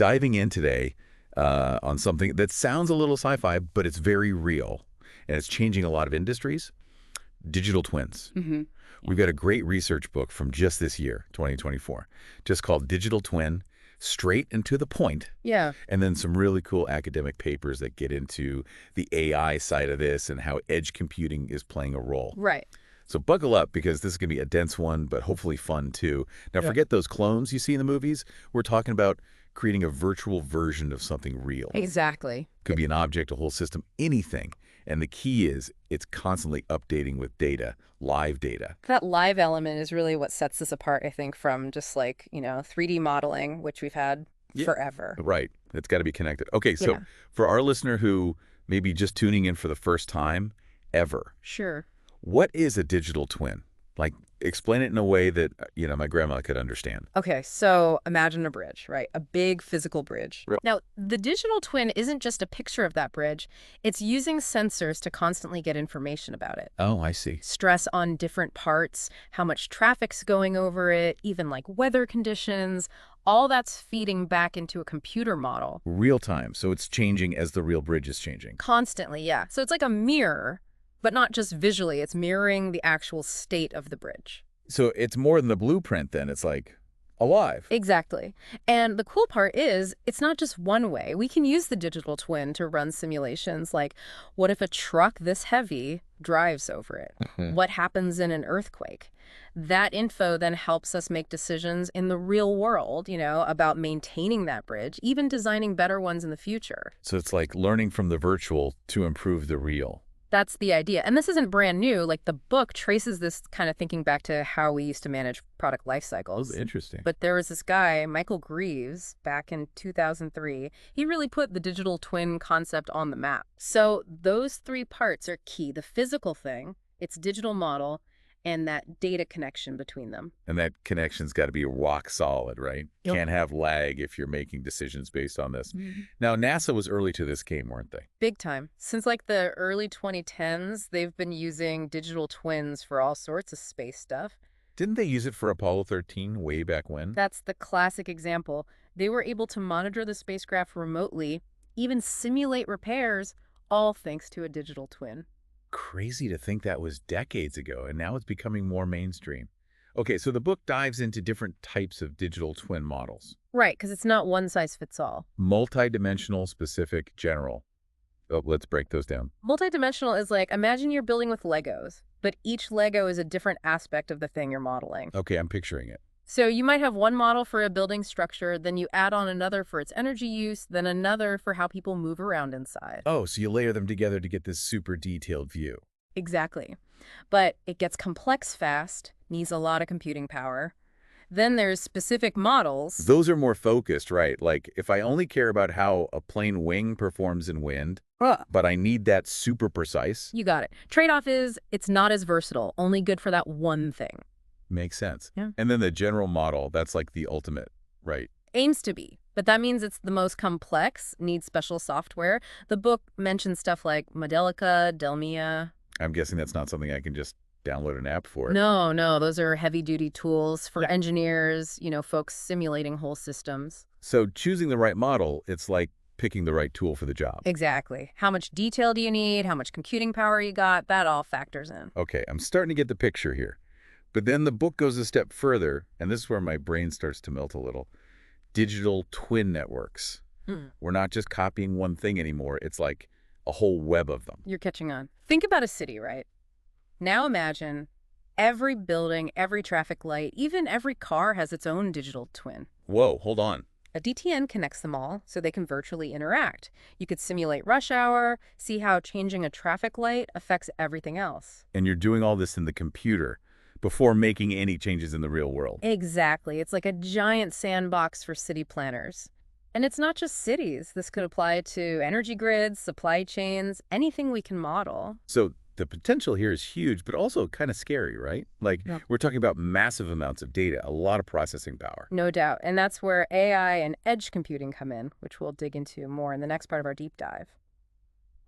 Diving in today on something that sounds a little sci-fi, but it's very real, and it's changing a lot of industries, digital twins. Mm-hmm. We've got a great research book from just this year, 2024, just called Digital Twin, straight and to the point. Yeah. And then some really cool academic papers that get into the AI side of this and how edge computing is playing a role. Right. So buckle up, because this is going to be a dense one, but hopefully fun too. Now, forget those clones you see in the movies. We're talking about creating a virtual version of something real. Exactly. Could be an object, a whole system, anything. And the key is it's constantly updating with data, live data. That live element is really what sets this apart, I think, from just like, 3D modeling, which we've had forever. Right. It's got to be connected. Okay, so for our listener who may be just tuning in for the first time ever, Sure. what is a digital twin? Like, explain it in a way that, my grandma could understand. Okay, so imagine a bridge, right? A big physical bridge. Real. Now, the digital twin isn't just a picture of that bridge. It's using sensors to constantly get information about it. Oh, I see. Stress on different parts, how much traffic's going over it, even like weather conditions. All that's feeding back into a computer model. Real time. So it's changing as the real bridge is changing. Constantly, yeah. So it's like a mirror, but not just visually. It's mirroring the actual state of the bridge. So it's more than the blueprint then. It's like alive. Exactly. And the cool part is it's not just one way. We can use the digital twin to run simulations like, what if a truck this heavy drives over it? What happens in an earthquake? That info then helps us make decisions in the real world, about maintaining that bridge, even designing better ones in the future. So it's like learning from the virtual to improve the real. That's the idea. And this isn't brand new. Like, the book traces this kind of thinking back to how we used to manage product life cycles. Oh, interesting. But there was this guy, Michael Greaves, back in 2003. He really put the digital twin concept on the map. So those three parts are key. The physical thing, its digital model, and that data connection between them. And that connection's got to be rock solid, right? Yep. Can't have lag if you're making decisions based on this. Mm-hmm. Now, NASA was early to this game, weren't they? Big time. Since like the early 2010s, they've been using digital twins for all sorts of space stuff. Didn't they use it for Apollo 13 way back when? That's the classic example. They were able to monitor the spacecraft remotely, even simulate repairs, all thanks to a digital twin. Crazy to think that was decades ago, and now it's becoming more mainstream. Okay, so the book dives into different types of digital twin models. Right, because it's not one size fits all. Multidimensional, specific, general. Oh, let's break those down. Multidimensional is like, imagine you're building with Legos, but each Lego is a different aspect of the thing you're modeling. Okay, I'm picturing it. So you might have one model for a building structure, then you add on another for its energy use, then another for how people move around inside. Oh, so you layer them together to get this super detailed view. Exactly. But it gets complex fast, needs a lot of computing power. Then there's specific models. Those are more focused, right? Like, if I only care about how a plane wing performs in wind, but I need that super precise. You got it. Trade-off is it's not as versatile, only good for that one thing. Makes sense. Yeah. And then the general model, that's like the ultimate, right? Aims to be, but that means it's the most complex, needs special software. The book mentions stuff like Modelica, Delmia. I'm guessing that's not something I can just download an app for. No, those are heavy-duty tools for engineers, folks simulating whole systems. So choosing the right model, it's like picking the right tool for the job. Exactly. How much detail do you need? How much computing power you got? That all factors in. Okay, I'm starting to get the picture here. But then the book goes a step further, and this is where my brain starts to melt a little. Digital twin networks. We're not just copying one thing anymore. It's like a whole web of them. You're catching on. Think about a city, right? Now imagine every building, every traffic light, even every car has its own digital twin. Whoa, hold on. A DTN connects them all so they can virtually interact. You could simulate rush hour, see how changing a traffic light affects everything else. And you're doing all this in the computer before making any changes in the real world. Exactly. It's like a giant sandbox for city planners. And it's not just cities. This could apply to energy grids, supply chains, anything we can model. So the potential here is huge, but also kind of scary, right? Like, we're talking about massive amounts of data, a lot of processing power. No doubt. And that's where AI and edge computing come in, which we'll dig into more in the next part of our deep dive.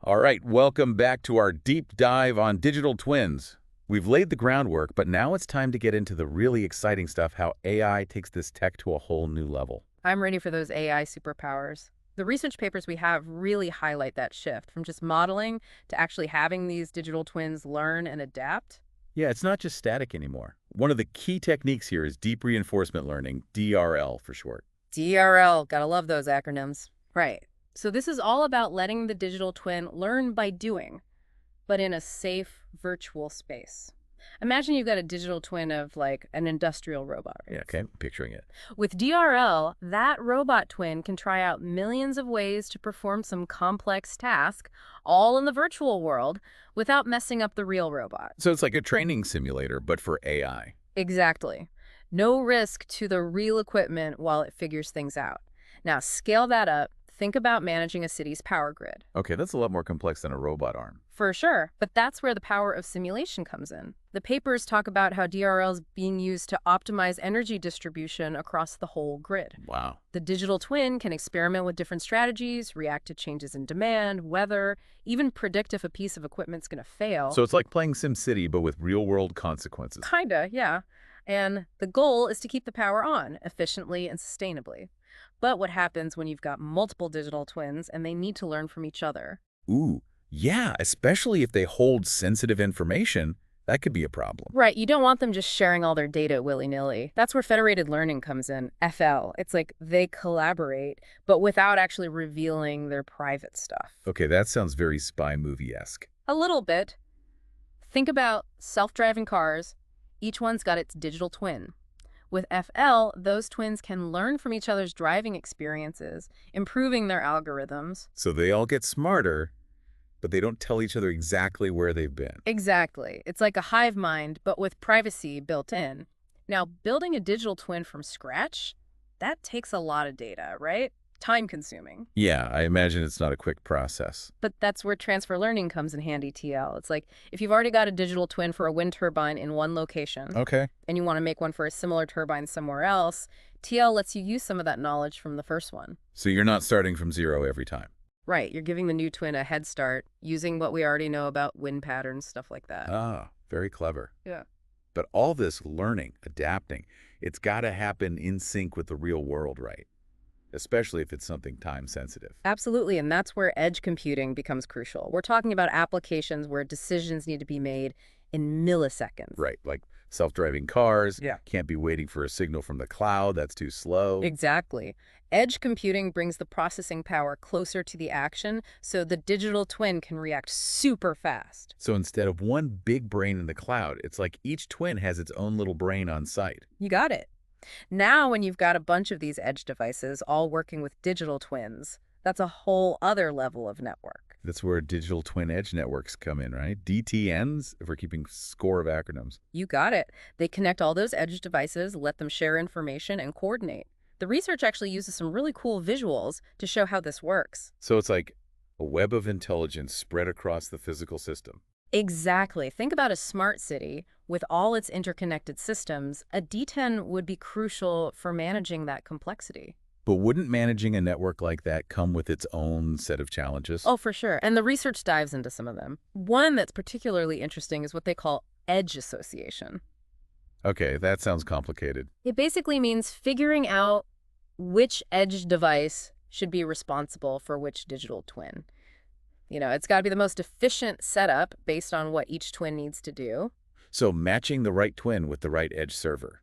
All right, welcome back to our deep dive on digital twins. We've laid the groundwork, but now it's time to get into the really exciting stuff, how AI takes this tech to a whole new level. I'm ready for those AI superpowers. The research papers we have really highlight that shift from just modeling to actually having these digital twins learn and adapt. Yeah, it's not just static anymore. One of the key techniques here is deep reinforcement learning, DRL for short. DRL, gotta love those acronyms. Right. So this is all about letting the digital twin learn by doing, but in a safe virtual space. Imagine you've got a digital twin of like an industrial robot. Right? Yeah, okay, I'm picturing it. With DRL, that robot twin can try out millions of ways to perform some complex task, all in the virtual world, without messing up the real robot. So it's like a training simulator, but for AI. Exactly. No risk to the real equipment while it figures things out. Now, scale that up. Think about managing a city's power grid. Okay, that's a lot more complex than a robot arm. For sure, but that's where the power of simulation comes in. The papers talk about how DRL is being used to optimize energy distribution across the whole grid. Wow. The digital twin can experiment with different strategies, react to changes in demand, weather, even predict if a piece of equipment's going to fail. So it's like playing SimCity, but with real-world consequences. Kinda, yeah. And the goal is to keep the power on efficiently and sustainably. But what happens when you've got multiple digital twins and they need to learn from each other? Ooh, yeah, especially if they hold sensitive information, that could be a problem. Right, you don't want them just sharing all their data willy-nilly. That's where federated learning comes in, FL. It's like they collaborate, but without actually revealing their private stuff. Okay, that sounds very spy movie-esque. A little bit. Think about self-driving cars. Each one's got its digital twin. With FL, those twins can learn from each other's driving experiences, improving their algorithms. So they all get smarter, but they don't tell each other exactly where they've been. Exactly. It's like a hive mind, but with privacy built in. Now, building a digital twin from scratch, that takes a lot of data, right? Time-consuming. Yeah, I imagine it's not a quick process. But that's where transfer learning comes in handy, TL. It's like if you've already got a digital twin for a wind turbine in one location, Okay. and you want to make one for a similar turbine somewhere else, TL lets you use some of that knowledge from the first one. So you're not starting from zero every time. Right, you're giving the new twin a head start using what we already know about wind patterns, stuff like that. Ah, very clever. Yeah. But all this learning, adapting, it's got to happen in sync with the real world, right? Especially if it's something time-sensitive. Absolutely, and that's where edge computing becomes crucial. We're talking about applications where decisions need to be made in milliseconds. Right, like self-driving cars. Yeah. Can't be waiting for a signal from the cloud. That's too slow. Exactly. Edge computing brings the processing power closer to the action, so the digital twin can react super fast. So instead of one big brain in the cloud, it's like each twin has its own little brain on site. You got it. Now, when you've got a bunch of these edge devices all working with digital twins, that's a whole other level of network. That's where digital twin edge networks come in, right? DTNs, if we're keeping score of acronyms. You got it. They connect all those edge devices, let them share information, and coordinate. The research actually uses some really cool visuals to show how this works. So it's like a web of intelligence spread across the physical system. Exactly. Think about a smart city with all its interconnected systems. A D10 would be crucial for managing that complexity. But wouldn't managing a network like that come with its own set of challenges? Oh, for sure. And the research dives into some of them. One that's particularly interesting is what they call edge association. Okay, that sounds complicated. It basically means figuring out which edge device should be responsible for which digital twin. You know, it's got to be the most efficient setup based on what each twin needs to do. So matching the right twin with the right edge server.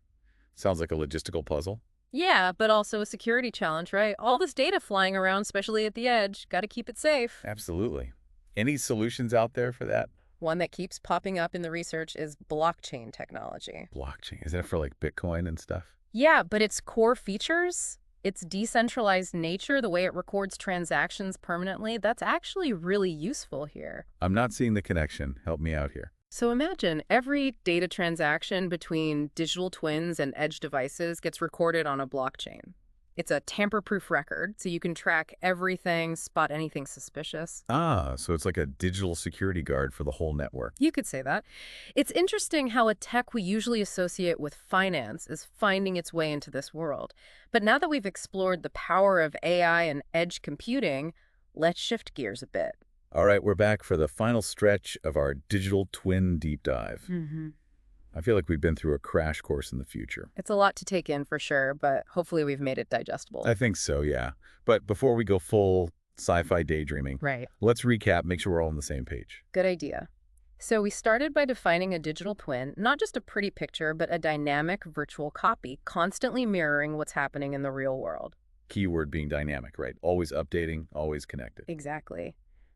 Sounds like a logistical puzzle. Yeah, but also a security challenge, right? All this data flying around, especially at the edge. Got to keep it safe. Absolutely. Any solutions out there for that? One that keeps popping up in the research is blockchain technology. Blockchain. Is that for like Bitcoin and stuff? Yeah, but its core features, its decentralized nature, the way it records transactions permanently, that's actually really useful here. I'm not seeing the connection. Help me out here. So imagine every data transaction between digital twins and edge devices gets recorded on a blockchain. It's a tamper-proof record, so you can track everything, spot anything suspicious. Ah, so it's like a digital security guard for the whole network. You could say that. It's interesting how a tech we usually associate with finance is finding its way into this world. But now that we've explored the power of AI and edge computing, let's shift gears a bit. All right, we're back for the final stretch of our digital twin deep dive. I feel like we've been through a crash course in the future. It's a lot to take in for sure, but hopefully we've made it digestible. I think so, yeah. But before we go full sci-fi daydreaming, Right. let's recap, make sure we're all on the same page. Good idea. So we started by defining a digital twin, not just a pretty picture, but a dynamic virtual copy, constantly mirroring what's happening in the real world. Keyword being dynamic, right? Always updating, always connected. Exactly.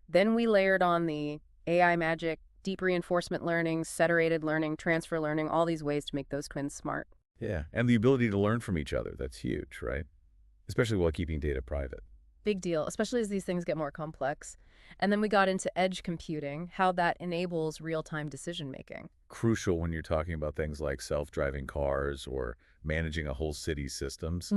Then we layered on the AI magic, deep reinforcement learning, federated learning, transfer learning, all these ways to make those twins smart. Yeah, and the ability to learn from each other, that's huge, right? Especially while keeping data private. Big deal, especially as these things get more complex. And then we got into edge computing, how that enables real-time decision-making. Crucial when you're talking about things like self-driving cars or managing a whole city's systems.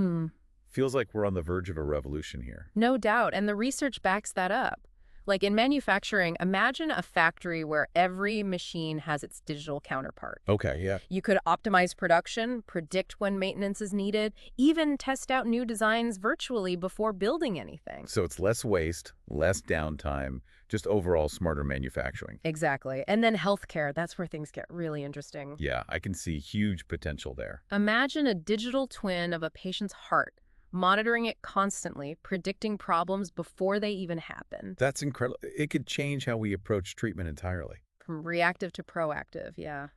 Feels like we're on the verge of a revolution here. No doubt, and the research backs that up. Like in manufacturing, imagine a factory where every machine has its digital counterpart. Okay, yeah. You could optimize production, predict when maintenance is needed, even test out new designs virtually before building anything. So it's less waste, less downtime, just overall smarter manufacturing. Exactly. And then healthcare, that's where things get really interesting. Yeah, I can see huge potential there. Imagine a digital twin of a patient's heart, monitoring it constantly, predicting problems before they even happen. That's incredible. It could change how we approach treatment entirely. From reactive to proactive, yeah.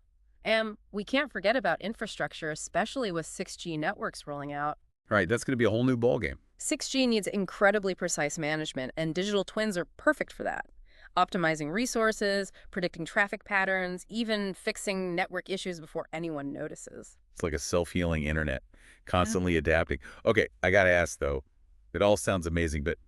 And we can't forget about infrastructure, especially with 6G networks rolling out. Right, that's going to be a whole new ballgame. 6G needs incredibly precise management, and digital twins are perfect for that. Optimizing resources, predicting traffic patterns, even fixing network issues before anyone notices. It's like a self-healing internet, constantly adapting. Okay, I got to ask, though, it all sounds amazing, but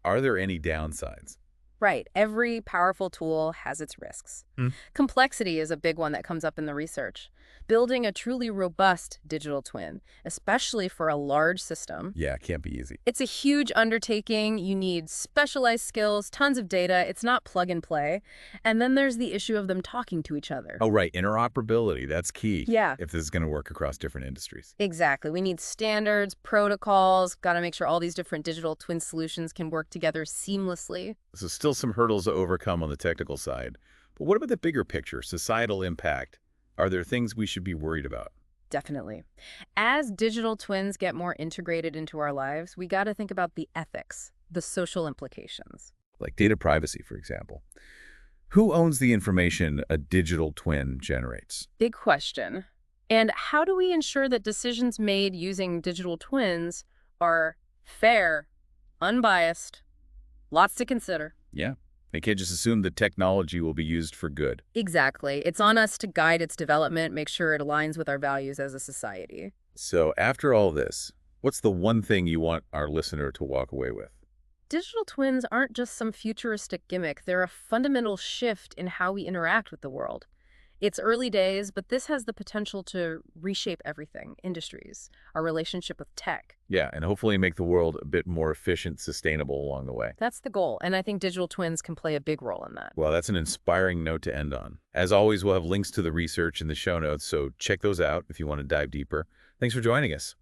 are there any downsides? Right. Every powerful tool has its risks. Complexity is a big one that comes up in the research. Building a truly robust digital twin, especially for a large system. Yeah, can't be easy. It's a huge undertaking. You need specialized skills, tons of data. It's not plug and play. And then there's the issue of them talking to each other. Oh, right. Interoperability. That's key. Yeah. If this is going to work across different industries. Exactly. We need standards, protocols, got to make sure all these different digital twin solutions can work together seamlessly. So still some hurdles to overcome on the technical side. But what about the bigger picture, societal impact? Are there things we should be worried about? Definitely. As digital twins get more integrated into our lives, we got to think about the ethics, the social implications. Like data privacy, for example. Who owns the information a digital twin generates? Big question. And how do we ensure that decisions made using digital twins are fair, unbiased, lots to consider? Yeah. They can't just assume the technology will be used for good. Exactly. It's on us to guide its development, make sure it aligns with our values as a society. So after all this, what's the one thing you want our listener to walk away with? Digital twins aren't just some futuristic gimmick. They're a fundamental shift in how we interact with the world. It's early days, but this has the potential to reshape everything, industries, our relationship with tech. Yeah, and hopefully make the world a bit more efficient, sustainable along the way. That's the goal, and I think digital twins can play a big role in that. Well, that's an inspiring note to end on. As always, we'll have links to the research in the show notes, so check those out if you want to dive deeper. Thanks for joining us.